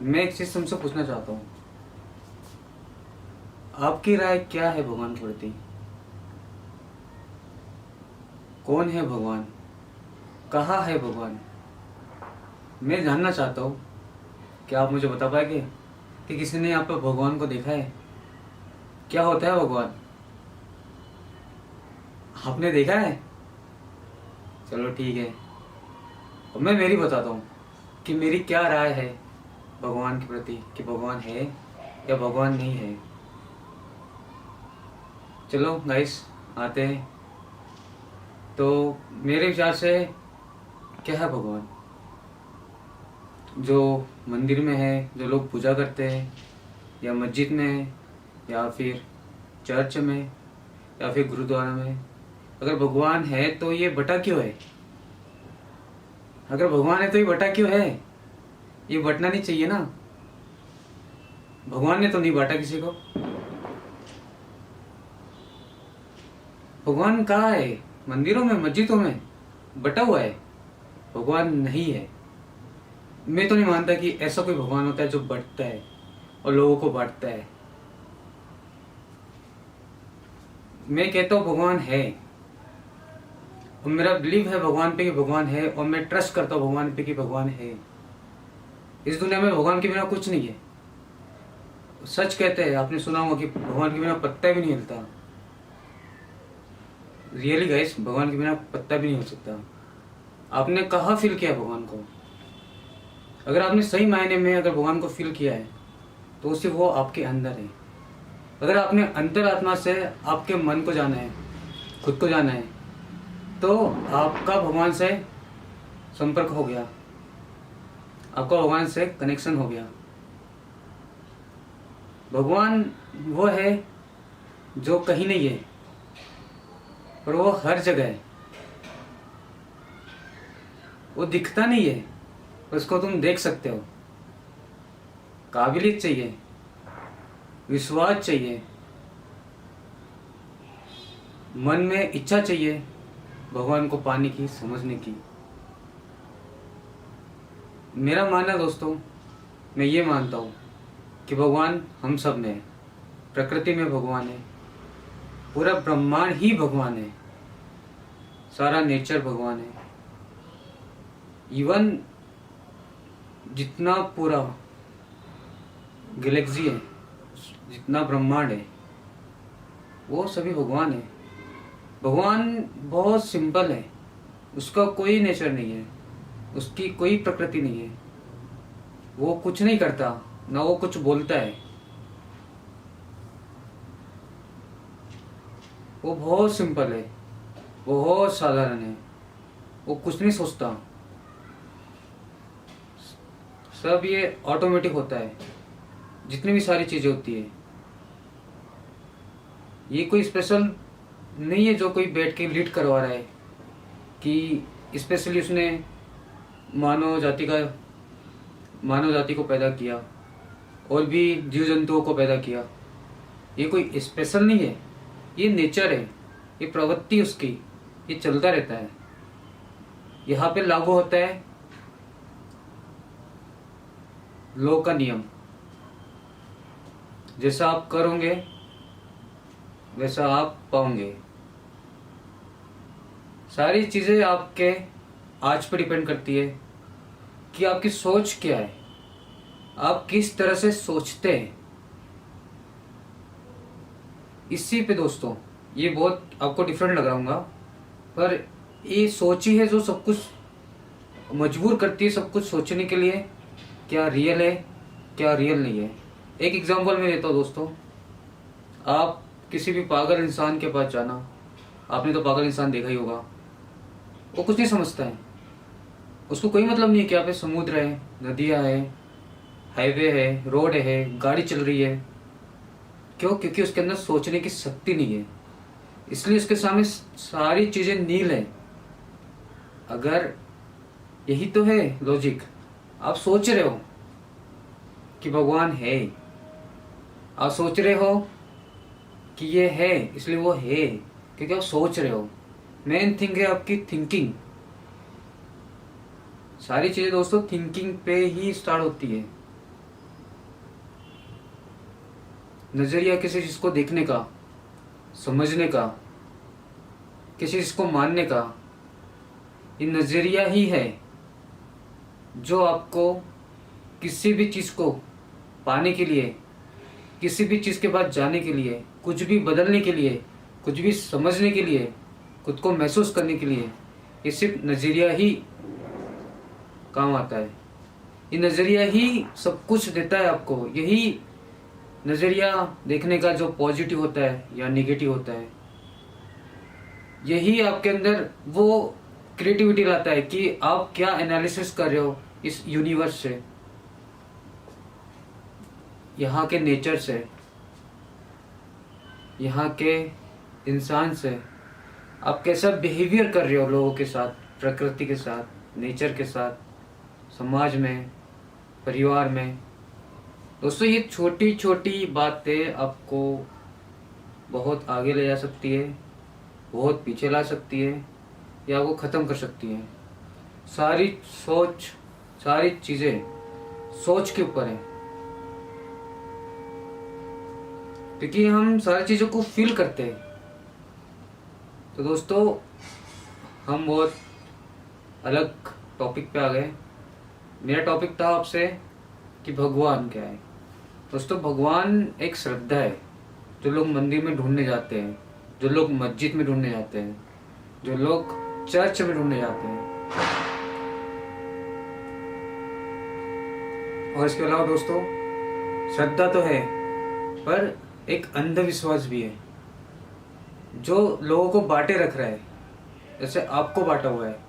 मैं एक चीज तुमसे पूछना चाहता हूँ। आपकी राय क्या है भगवान के प्रति? कौन है भगवान? कहाँ है भगवान? मैं जानना चाहता हूँ। क्या आप मुझे बता पाएंगे कि किसी ने यहाँ पर भगवान को देखा है? क्या होता है भगवान? आपने देखा है? चलो ठीक है। अब मैं मेरी बताता हूँ कि मेरी क्या राय है भगवान के प्रति, कि भगवान है या भगवान नहीं है। चलो गाइस, आते हैं। तो मेरे विचार से क्या है भगवान? जो मंदिर में है, जो लोग पूजा करते हैं, या मस्जिद में है, या फिर चर्च में, या फिर गुरुद्वारा में, अगर भगवान है तो ये बटा क्यों है? अगर भगवान है तो ये बटा क्यों है? ये बटना नहीं चाहिए ना। भगवान ने तो नहीं बांटा किसी को। भगवान कहाँ है? मंदिरों में, मस्जिदों में बटा हुआ है। भगवान नहीं है। मैं तो नहीं मानता कि ऐसा कोई भगवान होता है जो बंटता है और लोगों को बांटता है। मैं कहता हूँ भगवान है, और मेरा बिलीव है भगवान पे कि भगवान है, और मैं ट्रस्ट करता हूँ भगवान पे कि भगवान है। इस दुनिया में भगवान के बिना कुछ नहीं है। सच कहते हैं, आपने सुना होगा कि भगवान के बिना पत्ता भी नहीं हिलता। रियली गाइस, भगवान के बिना पत्ता भी नहीं हिल सकता। आपने कहाँ फील किया भगवान को? अगर आपने सही मायने में अगर भगवान को फील किया है तो सिर्फ वो आपके अंदर है। अगर आपने अंतरात्मा से आपके मन को जाना है, खुद को जाना है, तो आपका भगवान से संपर्क हो गया, आपका भगवान से कनेक्शन हो गया। भगवान वो है जो कहीं नहीं है, पर वो हर जगह है। वो दिखता नहीं है, पर उसको तुम देख सकते हो। काबिलियत चाहिए, विश्वास चाहिए, मन में इच्छा चाहिए भगवान को पाने की, समझने की। मेरा मानना दोस्तों, मैं ये मानता हूँ कि भगवान हम सब में है। प्रकृति में भगवान है, पूरा ब्रह्मांड ही भगवान है, सारा नेचर भगवान है। इवन जितना पूरा गैलेक्सी है, जितना ब्रह्मांड है, वो सभी भगवान है। भगवान बहुत सिंपल है, उसका कोई नेचर नहीं है, उसकी कोई प्रकृति नहीं है। वो कुछ नहीं करता, ना वो कुछ बोलता है। वो बहुत सिंपल है, बहुत साधारण है। वो कुछ नहीं सोचता, सब ये ऑटोमेटिक होता है। जितनी भी सारी चीजें होती है, ये कोई स्पेशल नहीं है जो कोई बैठ के लीड करवा रहा है कि स्पेशली उसने मानव जाति का मानव जाति को पैदा किया और भी जीव जंतुओं को पैदा किया। ये कोई स्पेशल नहीं है, ये नेचर है, ये प्रवृत्ति उसकी, ये चलता रहता है। यहाँ पे लागू होता है लॉ का नियम। जैसा आप करोगे वैसा आप पाओगे। सारी चीजें आपके आज पे डिपेंड करती है कि आपकी सोच क्या है, आप किस तरह से सोचते हैं। इसी पे दोस्तों, ये बहुत आपको डिफरेंट लग रहा होगा, पर ये सोच ही है जो सब कुछ मजबूर करती है, सब कुछ सोचने के लिए। क्या रियल है, क्या रियल नहीं है। एक एग्जांपल मैं देता हूँ दोस्तों। आप किसी भी पागल इंसान के पास जाना, आपने तो पागल इंसान देखा ही होगा। वो कुछ नहीं समझता है, उसको कोई मतलब नहीं है कि यहाँ पे समुद्र है, नदियाँ है, हाईवे है, रोड है, गाड़ी चल रही है। क्यों? क्योंकि उसके अंदर सोचने की शक्ति नहीं है, इसलिए उसके सामने सारी चीजें नील है। अगर यही तो है लॉजिक, आप सोच रहे हो कि भगवान है, आप सोच रहे हो कि ये है, इसलिए वो है, क्योंकि आप सोच रहे हो। मेन थिंग है आपकी थिंकिंग। सारी चीजें दोस्तों थिंकिंग पे ही स्टार्ट होती है। नज़रिया किसी चीज़ को देखने का, समझने का, किसी चीज़ को मानने का, ये नज़रिया ही है जो आपको किसी भी चीज़ को पाने के लिए, किसी भी चीज़ के बाद जाने के लिए, कुछ भी बदलने के लिए, कुछ भी समझने के लिए, खुद को महसूस करने के लिए, ये सिर्फ नज़रिया ही काम आता है। ये नज़रिया ही सब कुछ देता है आपको। यही नज़रिया देखने का जो पॉजिटिव होता है या नेगेटिव होता है, यही आपके अंदर वो क्रिएटिविटी लाता है कि आप क्या एनालिसिस कर रहे हो इस यूनिवर्स से, यहाँ के नेचर से, यहाँ के इंसान से। आप कैसा बिहेवियर कर रहे हो लोगों के साथ, प्रकृति के साथ, नेचर के साथ, समाज में, परिवार में। दोस्तों, ये छोटी छोटी बातें आपको बहुत आगे ले जा सकती है, बहुत पीछे ला सकती है, या वो ख़त्म कर सकती है। सारी सोच, सारी चीज़ें सोच के ऊपर है, क्योंकि हम सारी चीज़ों को फील करते हैं। तो दोस्तों, हम बहुत अलग टॉपिक पे आ गए। मेरा टॉपिक था आपसे कि भगवान क्या है। दोस्तों, भगवान एक श्रद्धा है जो लोग मंदिर में ढूंढने जाते हैं, जो लोग मस्जिद में ढूंढने जाते हैं, जो लोग चर्च में ढूंढने जाते हैं। और इसके अलावा दोस्तों, श्रद्धा तो है, पर एक अंधविश्वास भी है जो लोगों को बांटे रख रहा है। जैसे आपको बांटा हुआ है,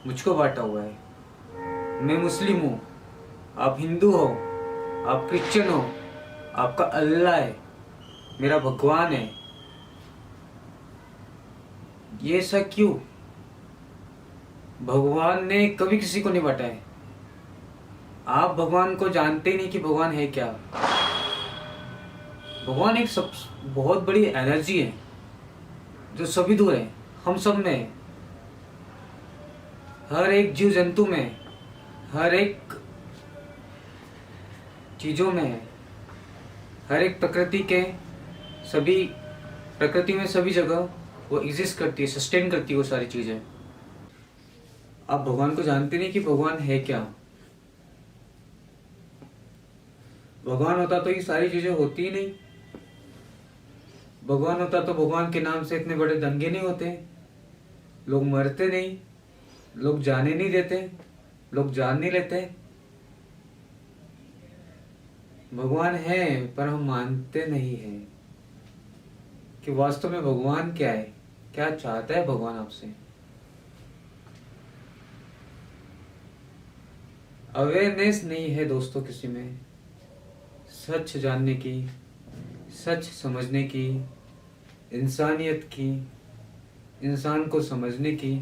मुझको बांटा हुआ है। मैं मुस्लिम हूँ, आप हिंदू हो, आप क्रिश्चियन हो, आपका अल्लाह है, मेरा भगवान है। ये सब क्यों? भगवान ने कभी किसी को नहीं बांटा है। आप भगवान को जानते ही नहीं कि भगवान है क्या। भगवान एक सब बहुत बड़ी एनर्जी है जो सभी दूर है, हम सब में है, हर एक जीव जंतु में, हर एक चीजों में है, हर एक प्रकृति के सभी, प्रकृति में सभी जगह वो एग्जिस्ट करती है, सस्टेन करती है वो सारी चीजें। आप भगवान को जानते नहीं कि भगवान है क्या। भगवान होता तो ये सारी चीजें होती ही नहीं। भगवान होता तो भगवान के नाम से इतने बड़े दंगे नहीं होते, लोग मरते नहीं, लोग जाने नहीं देते, लोग जान नहीं लेते। भगवान है पर हम मानते नहीं हैं कि वास्तव में भगवान क्या है, क्या चाहता है भगवान आपसे। अवेयरनेस नहीं है दोस्तों किसी में सच जानने की, सच समझने की, इंसानियत की, इंसान को समझने की।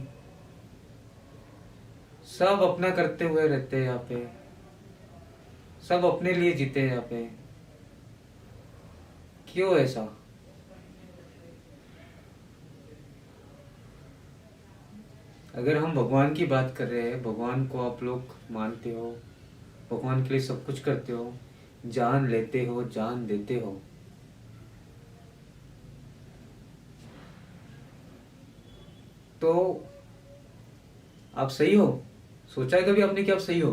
सब अपना करते हुए रहते हैं यहाँ पे, सब अपने लिए जीते हैं यहाँ पे। क्यों ऐसा? अगर हम भगवान की बात कर रहे हैं, भगवान को आप लोग मानते हो, भगवान के लिए सब कुछ करते हो, जान लेते हो, जान देते हो, तो आप सही हो? सोचा है कभी आपने कि आप सही हो?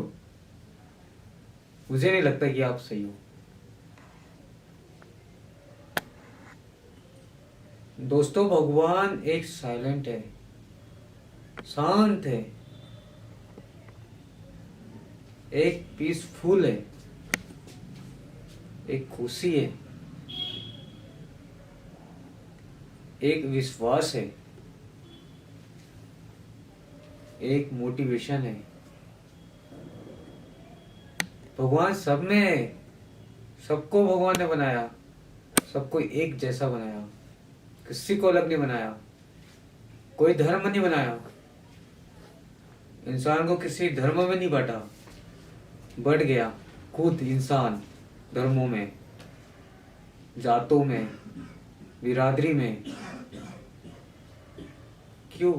मुझे नहीं लगता कि आप सही हो। दोस्तों, भगवान एक साइलेंट है, शांत है, एक पीसफुल है, एक खुशी है, एक विश्वास है, एक मोटिवेशन है। भगवान सब में है, सबको भगवान ने बनाया, सबको एक जैसा बनाया, किसी को अलग नहीं बनाया, कोई धर्म नहीं बनाया, इंसान को किसी धर्म में नहीं बांटा, बढ़ गया खुद इंसान धर्मों में, जातों में, बिरादरी में। क्यों?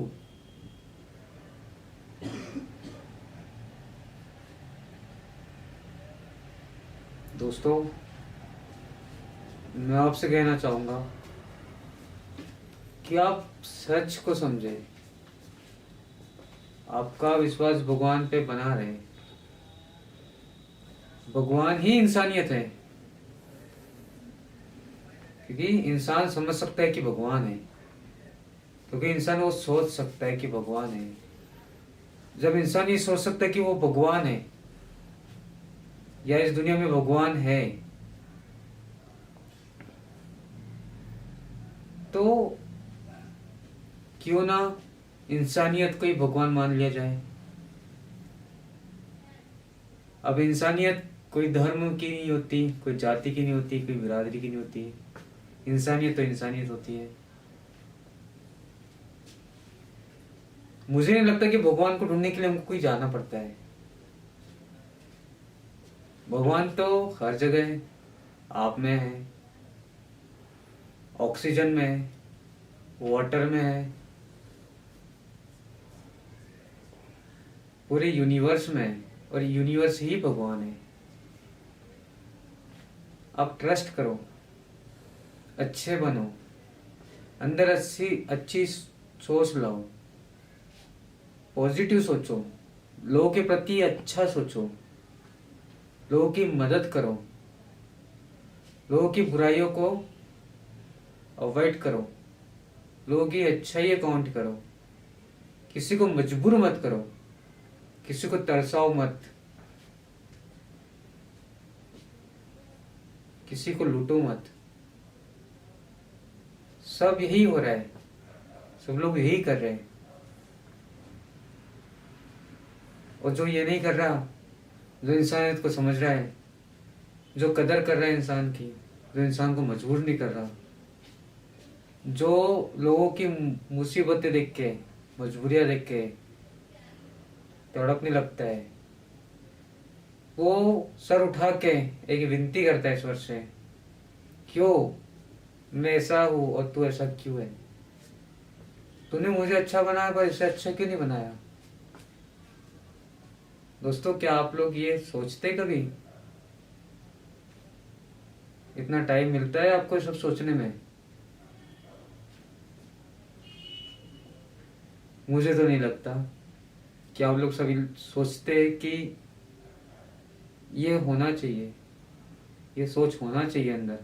दोस्तों, मैं आपसे कहना चाहूँगा कि आप सच को समझें, आपका विश्वास भगवान पे बना रहे। भगवान ही इंसानियत है, क्योंकि इंसान समझ सकता है कि भगवान है, क्योंकि इंसान वो सोच सकता है कि भगवान है। जब इंसान ये सोच सकता है कि वो भगवान है या इस दुनिया में भगवान है, तो क्यों ना इंसानियत को ही भगवान मान लिया जाए। अब इंसानियत कोई धर्म की नहीं होती, कोई जाति की नहीं होती, कोई बिरादरी की नहीं होती। इंसानियत तो इंसानियत होती है। मुझे नहीं लगता कि भगवान को ढूंढने के लिए हमको कोई जाना पड़ता है। भगवान तो हर जगह है, आप में है, ऑक्सीजन में है, वाटर में है, पूरे यूनिवर्स में है, और यूनिवर्स ही भगवान है। आप ट्रस्ट करो, अच्छे बनो, अंदर अच्छी सोच लाओ, पॉजिटिव सोचो, लोगों के प्रति अच्छा सोचो, लोगों की मदद करो, लोगों की बुराइयों को अवॉइड करो, लोगों की अच्छाई काउंट करो, किसी को मजबूर मत करो, किसी को तरसाओ मत, किसी को लूटो मत। सब यही हो रहा है, सब लोग यही कर रहे हैं। और जो ये नहीं कर रहा, जो इंसानियत को समझ रहा है, जो कदर कर रहा है इंसान की, जो इंसान को मजबूर नहीं कर रहा, जो लोगों की मुसीबतें देख के, मजबूरियां देख के तड़पने लगता है, वो सर उठा के एक विनती करता है ईश्वर से, क्यों मैं ऐसा हूं और तू ऐसा क्यों है? तूने मुझे अच्छा बनाया पर इसे अच्छा क्यों नहीं बनाया? दोस्तों, क्या आप लोग ये सोचते कभी? इतना टाइम मिलता है आपको सब सोचने में? मुझे तो नहीं लगता कि आप लोग सभी सोचते कि ये होना चाहिए, ये सोच होना चाहिए अंदर।